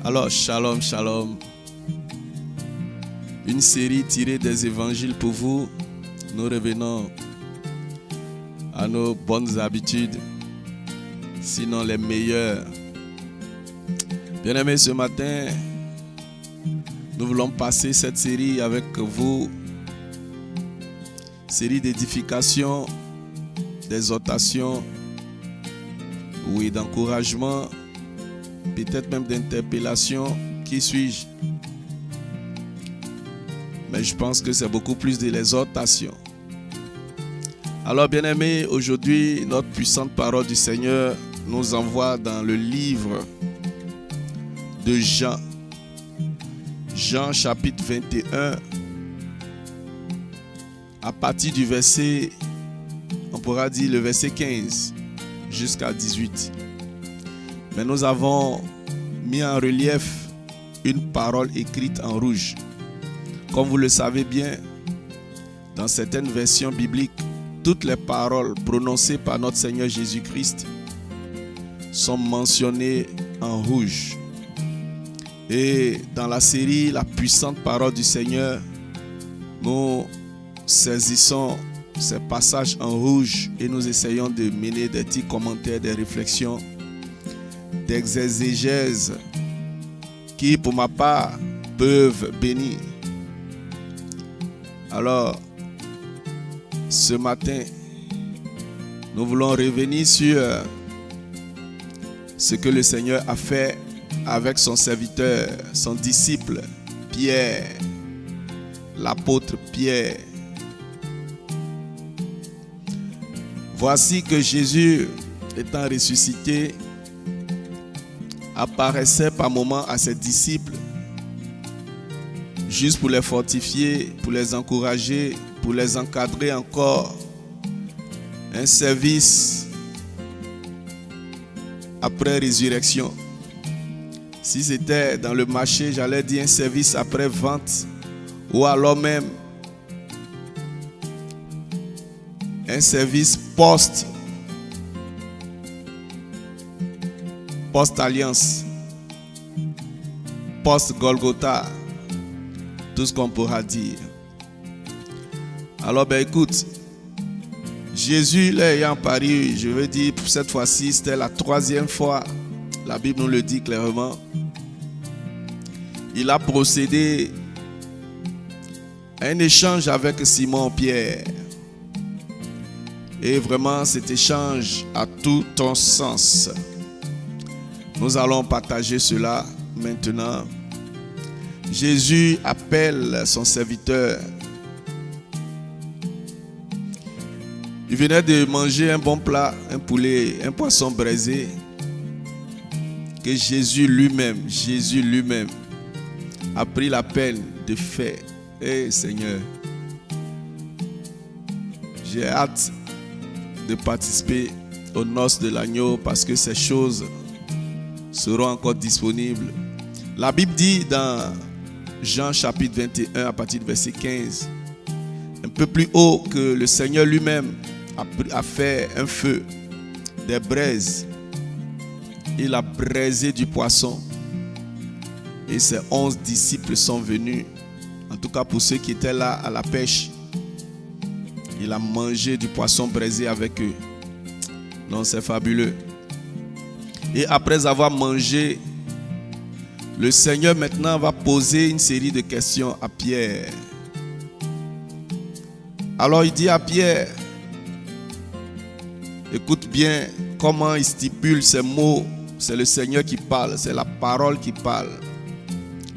Alors, shalom, shalom. Une série tirée des évangiles pour vous. Nous revenons à nos bonnes habitudes, sinon les meilleures. Bien-aimés, ce matin, nous voulons passer cette série avec vous. Série d'édification, d'exhortation, oui, d'encouragement, peut-être même d'interpellation. Qui suis-je? Mais je pense que c'est beaucoup plus de l'exhortation. Alors, bien-aimés, aujourd'hui, notre puissante parole du Seigneur nous envoie dans le livre de Jean. Jean chapitre 21, à partir du verset, on pourra dire le verset 15 jusqu'à 18. Mais nous avons mis en relief une parole écrite en rouge. Comme vous le savez bien, dans certaines versions bibliques, toutes les paroles prononcées par notre Seigneur Jésus-Christ sont mentionnées en rouge. Et dans la série La puissante parole du Seigneur, nous saisissons ces passages en rouge et nous essayons de mener des petits commentaires, des réflexions, des exégèses qui, pour ma part, peuvent bénir. Alors, ce matin, nous voulons revenir sur ce que le Seigneur a fait avec son serviteur, son disciple, Pierre, l'apôtre Pierre. Voici que Jésus, étant ressuscité, apparaissait par moments à ses disciples, juste pour les fortifier, pour les encourager, pour les encadrer encore. Un service après résurrection. Si c'était dans le marché, j'allais dire un service après vente, ou alors même un service post-alliance, post-Golgotha, tout ce qu'on pourra dire. Alors écoute, Jésus l'ayant paru, je veux dire pour cette fois-ci, c'était la 3e fois, la Bible nous le dit clairement. Il a procédé à un échange avec Simon-Pierre. Et vraiment cet échange a tout un sens. Nous allons partager cela maintenant. Jésus appelle son serviteur. Il venait de manger un bon plat, un poulet, un poisson braisé que Jésus lui-même a pris la peine de faire. Seigneur, j'ai hâte de participer aux noces de l'agneau parce que ces choses seront encore disponibles. La Bible dit dans Jean chapitre 21 à partir du verset 15, un peu plus haut, que le Seigneur lui-même a fait un feu, des braises. Il a braisé du poisson et ses 11 disciples sont venus. En tout cas pour ceux qui étaient là à la pêche, il a mangé du poisson braisé avec eux. Non, c'est fabuleux. Et après avoir mangé, le Seigneur maintenant va poser une série de questions à Pierre. Alors il dit à Pierre, écoute bien comment il stipule ces mots. C'est le Seigneur qui parle, c'est la parole qui parle.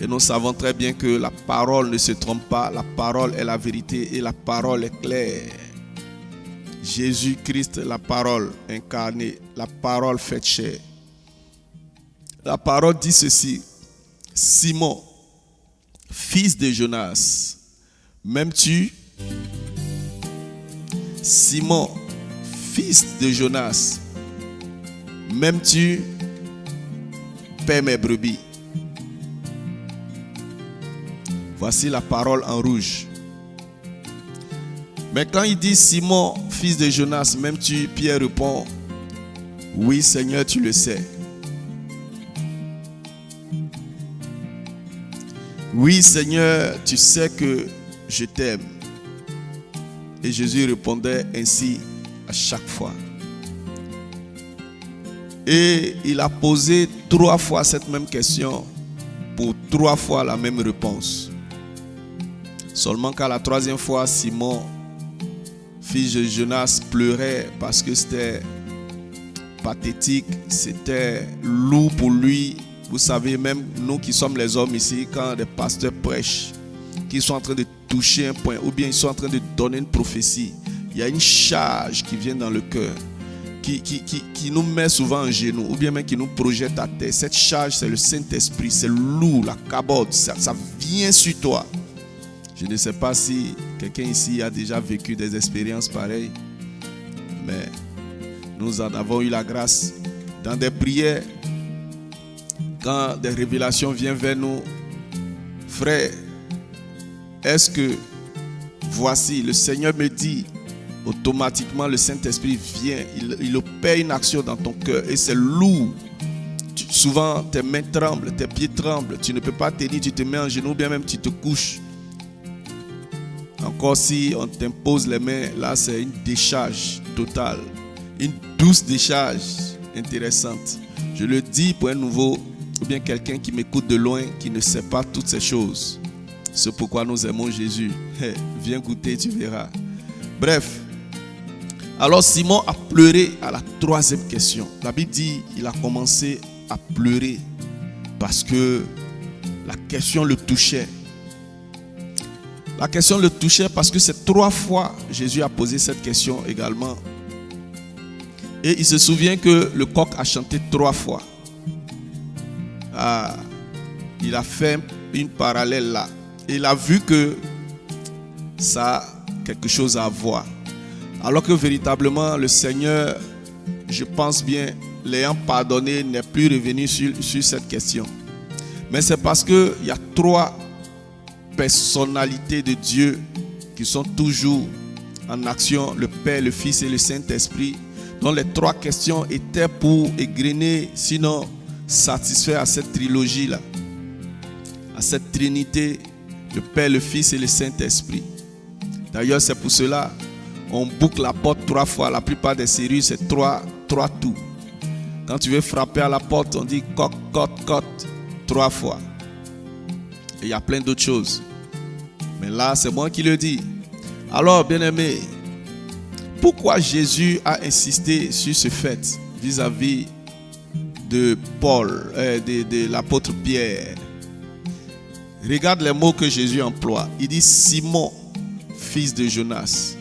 Et nous savons très bien que la parole ne se trompe pas, la parole est la vérité et la parole est claire. Jésus-Christ, la parole incarnée, la parole faite chair. La parole dit ceci: Simon, fils de Jonas, m'aimes-tu? Simon, fils de Jonas, m'aimes-tu? Paie mes brebis. Voici la parole en rouge. Mais quand il dit Simon, fils de Jonas, m'aimes-tu? Pierre répond, oui Seigneur, tu le sais. oui Seigneur, tu sais que je t'aime. Et Jésus répondait ainsi à chaque fois. Et il a posé 3 fois cette même question pour 3 fois la même réponse. Seulement qu'à la 3e fois, Simon, fils de Jonas, pleurait parce que c'était pathétique, c'était lourd pour lui. Vous savez, même nous qui sommes les hommes ici, quand des pasteurs prêchent, qu'ils sont en train de toucher un point, ou bien ils sont en train de donner une prophétie, il y a une charge qui vient dans le cœur, qui nous met souvent en genoux, ou bien même qui nous projette à terre. Cette charge, c'est le Saint-Esprit, c'est lourd, la cabote, ça vient sur toi. Je ne sais pas si quelqu'un ici a déjà vécu des expériences pareilles, mais nous en avons eu la grâce. Dans des prières, quand des révélations viennent vers nous, frère, est-ce que voici, le Seigneur me dit, automatiquement le Saint-Esprit vient, il opère une action dans ton cœur et c'est lourd. Souvent tes mains tremblent, tes pieds tremblent, tu ne peux pas tenir, tu te mets en genoux, bien même tu te couches. Encore si on t'impose les mains, là c'est une décharge totale, une douce décharge intéressante. Je le dis pour un nouveau, ou bien quelqu'un qui m'écoute de loin, qui ne sait pas toutes ces choses. C'est pourquoi nous aimons Jésus. Viens goûter, tu verras. Bref, alors Simon a pleuré à la 3e question. La Bible dit qu'il a commencé à pleurer parce que la question le touchait. La question le touchait parce que c'est 3 fois Jésus a posé cette question également. Et il se souvient que le coq a chanté 3 fois. Ah, il a fait une parallèle là. Et il a vu que ça a quelque chose à voir. Alors que véritablement le Seigneur, je pense bien, l'ayant pardonné, n'est plus revenu sur cette question. Mais c'est parce qu'il y a 3 personnalités de Dieu qui sont toujours en action, le Père, le Fils et le Saint-Esprit, dont les 3 questions étaient pour égrener, sinon satisfaire à cette trilogie-là, à cette trinité, le Père, le Fils et le Saint-Esprit. D'ailleurs, c'est pour cela on boucle la porte 3 fois. La plupart des séries, c'est 3 tours. Quand tu veux frapper à la porte, on dit coq, coq, coq 3 fois. Et il y a plein d'autres choses. Mais là, c'est moi qui le dis. Alors, bien-aimés, pourquoi Jésus a insisté sur ce fait vis-à-vis de Paul, de l'apôtre Pierre? Regarde les mots que Jésus emploie. Il dit Simon, fils de Jonas,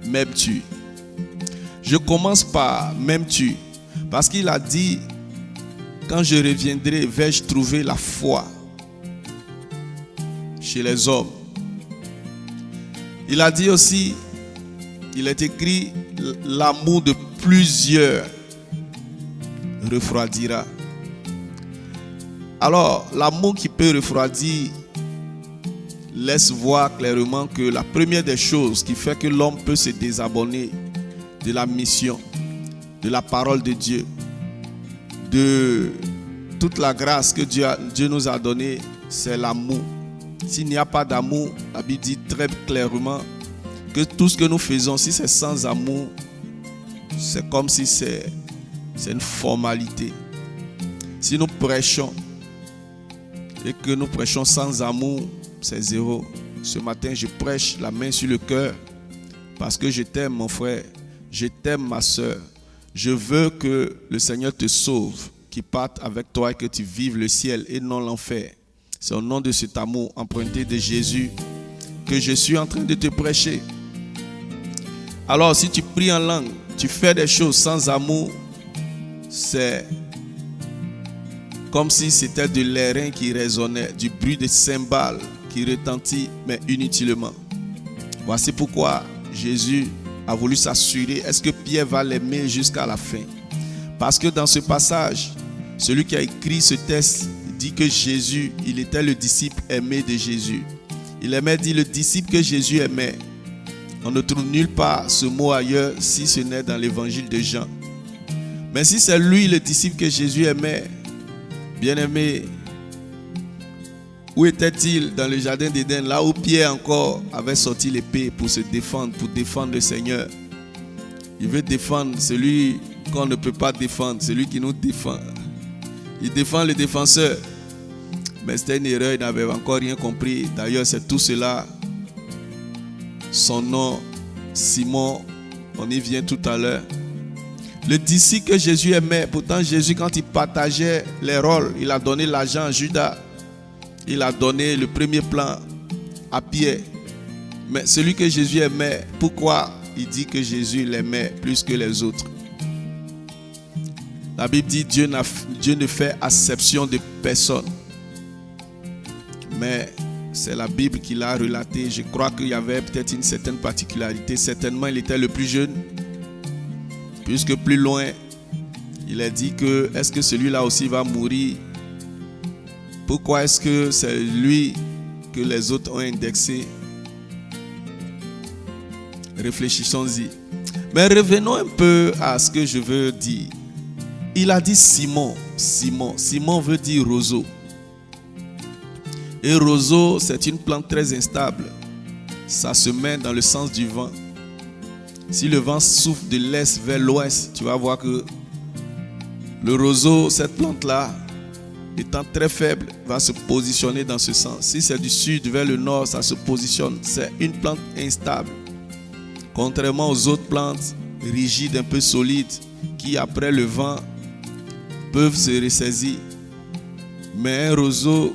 m'aimes-tu? Je commence par m'aimes-tu parce qu'il a dit quand je reviendrai, vais-je trouver la foi chez les hommes? Il a dit aussi, il est écrit, l'amour de plusieurs refroidira. Alors, l'amour qui peut refroidir laisse voir clairement que la première des choses qui fait que l'homme peut se désabonner de la mission, de la parole de Dieu, de toute la grâce que Dieu nous a donnée, c'est l'amour. S'il n'y a pas d'amour, la Bible dit très clairement que tout ce que nous faisons, si c'est sans amour, c'est comme si c'est une formalité. Si nous prêchons et que nous prêchons sans amour, c'est 0. Ce matin, je prêche la main sur le cœur parce que je t'aime, mon frère. Je t'aime, ma soeur. Je veux que le Seigneur te sauve, qu'il parte avec toi et que tu vives le ciel et non l'enfer. C'est au nom de cet amour emprunté de Jésus que je suis en train de te prêcher. Alors, si tu pries en langue, tu fais des choses sans amour, c'est comme si c'était de l'airain qui résonnait, du bruit de cymbales qui retentit, mais inutilement. Voici pourquoi Jésus a voulu s'assurer, est-ce que Pierre va l'aimer jusqu'à la fin? Parce que dans ce passage, celui qui a écrit ce texte dit que Jésus, il était le disciple aimé de Jésus. Il aimait, dit le disciple que Jésus aimait. On ne trouve nulle part ce mot ailleurs si ce n'est dans l'évangile de Jean. Mais si c'est lui le disciple que Jésus aimait, bien aimé, Où était-il dans le jardin d'Éden, là où Pierre encore avait sorti l'épée pour se défendre, pour défendre le Seigneur? Il veut défendre celui qu'on ne peut pas défendre, celui qui nous défend. Il défend le défenseur. Mais c'était une erreur, il n'avait encore rien compris. D'ailleurs, c'est tout cela. Son nom, Simon, on y vient tout à l'heure. Le disciple que Jésus aimait, pourtant Jésus, quand il partageait les rôles, il a donné l'argent à Judas. Il a donné le premier plan à Pierre. Mais celui que Jésus aimait, pourquoi il dit que Jésus l'aimait plus que les autres? La Bible dit Dieu ne fait acception de personne. Mais c'est la Bible qui l'a relaté. Je crois qu'il y avait peut-être une certaine particularité. Certainement, il était le plus jeune. Puisque plus loin, il a dit que est-ce que celui-là aussi va mourir? Pourquoi est-ce que c'est lui que les autres ont indexé? Réfléchissons-y. Mais revenons un peu à ce que je veux dire. Il a dit Simon. Simon veut dire roseau. Et roseau, c'est une plante très instable. Ça se met dans le sens du vent. Si le vent souffle de l'est vers l'ouest, tu vas voir que le roseau, cette plante-là, étant très faible, va se positionner dans ce sens. Si c'est du sud vers le nord, ça se positionne. C'est une plante instable. Contrairement aux autres plantes rigides, un peu solides, qui après le vent peuvent se ressaisir. Mais un roseau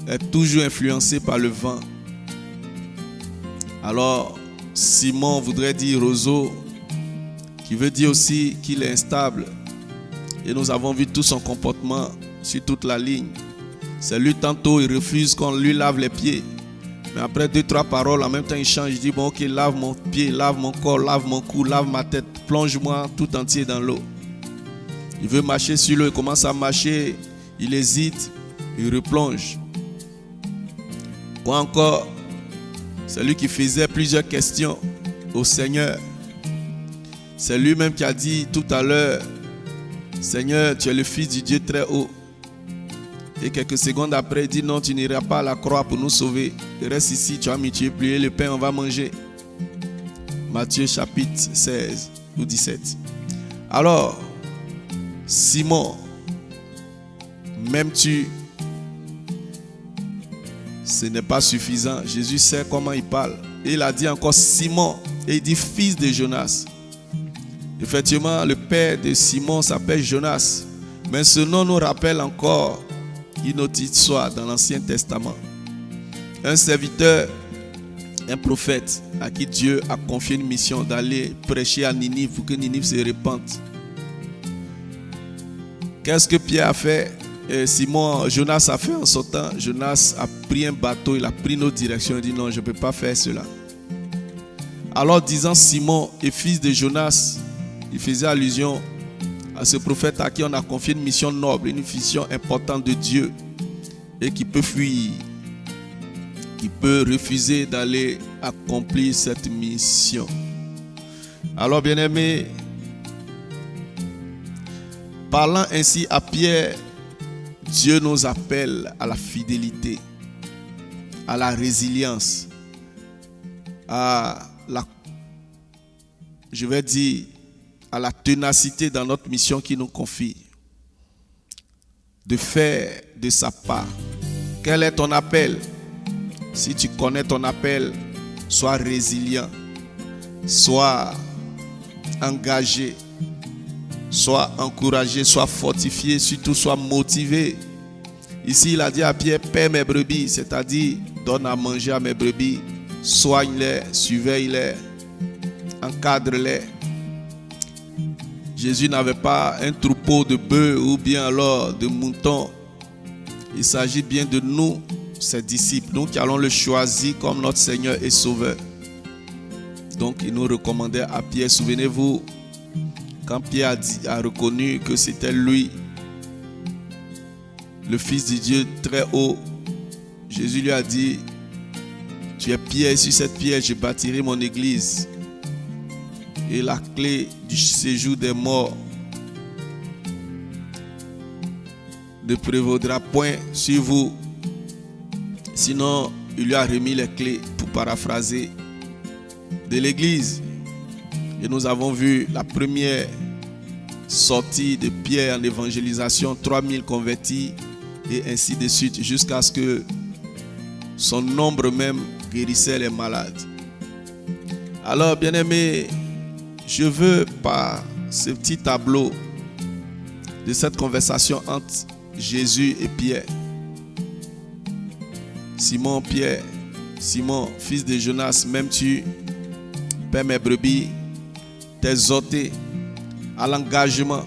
est toujours influencé par le vent. Alors, Simon voudrait dire roseau, qui veut dire aussi qu'il est instable. Et nous avons vu tout son comportement sur toute la ligne. C'est lui, tantôt il refuse qu'on lui lave les pieds. Mais après 2-3 paroles, en même temps il change. Il dit bon ok, lave mon pied, lave mon corps, lave mon cou, lave ma tête. Plonge-moi tout entier dans l'eau. Il veut marcher sur l'eau, il commence à marcher. Il hésite, il replonge. Quoi encore? C'est lui qui faisait plusieurs questions au Seigneur. C'est lui-même qui a dit tout à l'heure, Seigneur, tu es le Fils du Dieu très haut. Et quelques secondes après, il dit non, tu n'iras pas à la croix pour nous sauver. Reste ici, tu vas multiplier le pain, on va manger. Matthieu chapitre 16 ou 17. Alors, Simon, m'aimes-tu? Ce n'est pas suffisant. Jésus sait comment il parle. Et il a dit encore Simon. Et il dit fils de Jonas. Effectivement, le père de Simon s'appelle Jonas. Mais ce nom nous rappelle encore une autre histoire dans l'Ancien Testament. Un serviteur, un prophète à qui Dieu a confié une mission d'aller prêcher à Ninive pour que Ninive se répande. Qu'est-ce que Pierre a fait? Jonas a fait en sortant. Jonas a pris un bateau, il a pris notre direction. Il dit non, je ne peux pas faire cela. Alors disant Simon est fils de Jonas, il faisait allusion à ce prophète à qui on a confié une mission noble, une mission importante de Dieu et qui peut fuir, qui peut refuser d'aller accomplir cette mission. Alors bien-aimés, parlant ainsi à Pierre, Dieu nous appelle à la fidélité, à la résilience, à la ténacité dans notre mission qu'il nous confie, de faire de sa part. Quel est ton appel? Si tu connais ton appel, sois résilient, sois engagé, sois encouragé, sois fortifié, surtout sois motivé. Ici, il a dit à Pierre, paie mes brebis, c'est-à-dire donne à manger à mes brebis, soigne-les, surveille-les, encadre-les. Jésus n'avait pas un troupeau de bœufs ou bien alors de moutons. Il s'agit bien de nous, ses disciples, nous qui allons le choisir comme notre Seigneur et Sauveur. Donc, il nous recommandait à Pierre, souvenez-vous, quand Pierre a reconnu que c'était lui, le Fils du Dieu très haut, Jésus lui a dit, tu es Pierre, sur cette pierre je bâtirai mon église. Et la clé du séjour des morts ne prévaudra point sur vous. Sinon, il lui a remis les clés, pour paraphraser, de l'église. Et nous avons vu la première sortie de Pierre en évangélisation, 3000 convertis, et ainsi de suite, jusqu'à ce que son nombre même guérissait les malades. Alors, bien-aimés, je veux par ce petit tableau de cette conversation entre Jésus et Pierre, Simon, Pierre, Simon, fils de Jonas, m'aimes-tu? Père mes brebis, t'exhorter à l'engagement.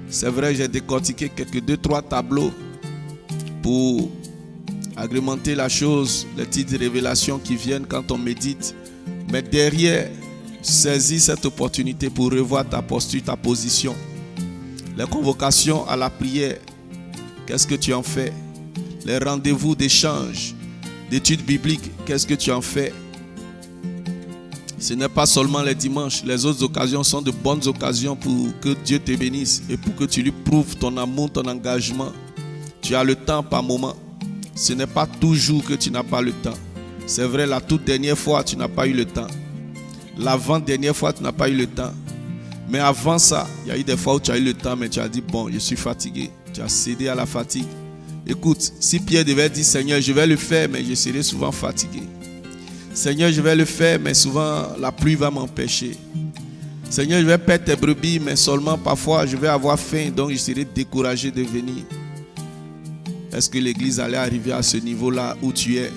C'est vrai, j'ai décortiqué quelques 2-3 tableaux pour agrémenter la chose, les petites révélations qui viennent quand on médite. Mais derrière, saisis cette opportunité pour revoir ta posture, ta position. Les convocations à la prière, qu'est-ce que tu en fais? Les rendez-vous d'échange, d'études bibliques, qu'est-ce que tu en fais? Ce n'est pas seulement les dimanches, les autres occasions sont de bonnes occasions pour que Dieu te bénisse et pour que tu lui prouves ton amour, ton engagement. Tu as le temps par moment. Ce n'est pas toujours que tu n'as pas le temps. C'est vrai, la toute dernière fois, tu n'as pas eu le temps. L'avant-dernière fois, tu n'as pas eu le temps. Mais avant ça, il y a eu des fois où tu as eu le temps, mais tu as dit, bon, je suis fatigué. Tu as cédé à la fatigue. Écoute, si Pierre devait dire, Seigneur, je vais le faire, mais je serai souvent fatigué. Seigneur, je vais le faire, mais souvent la pluie va m'empêcher. Seigneur, je vais perdre tes brebis, mais seulement parfois je vais avoir faim, donc je serai découragé de venir. Est-ce que l'église allait arriver à ce niveau-là où tu es?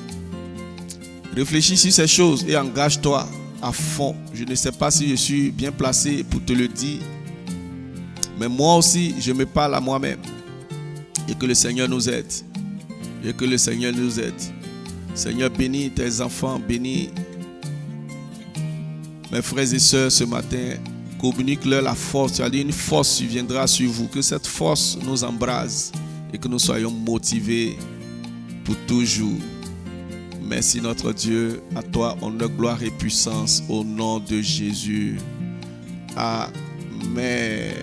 Réfléchis sur ces choses et engage-toi à fond. Je ne sais pas si je suis bien placé pour te le dire, mais moi aussi, je me parle à moi-même. Et que le Seigneur nous aide. Et que le Seigneur nous aide. Seigneur, bénis tes enfants, bénis mes frères et sœurs ce matin. Communique-leur la force. Tu as dit une force viendra sur vous. Que cette force nous embrase et que nous soyons motivés pour toujours. Merci notre Dieu. À toi, honneur, gloire et puissance au nom de Jésus. Amen.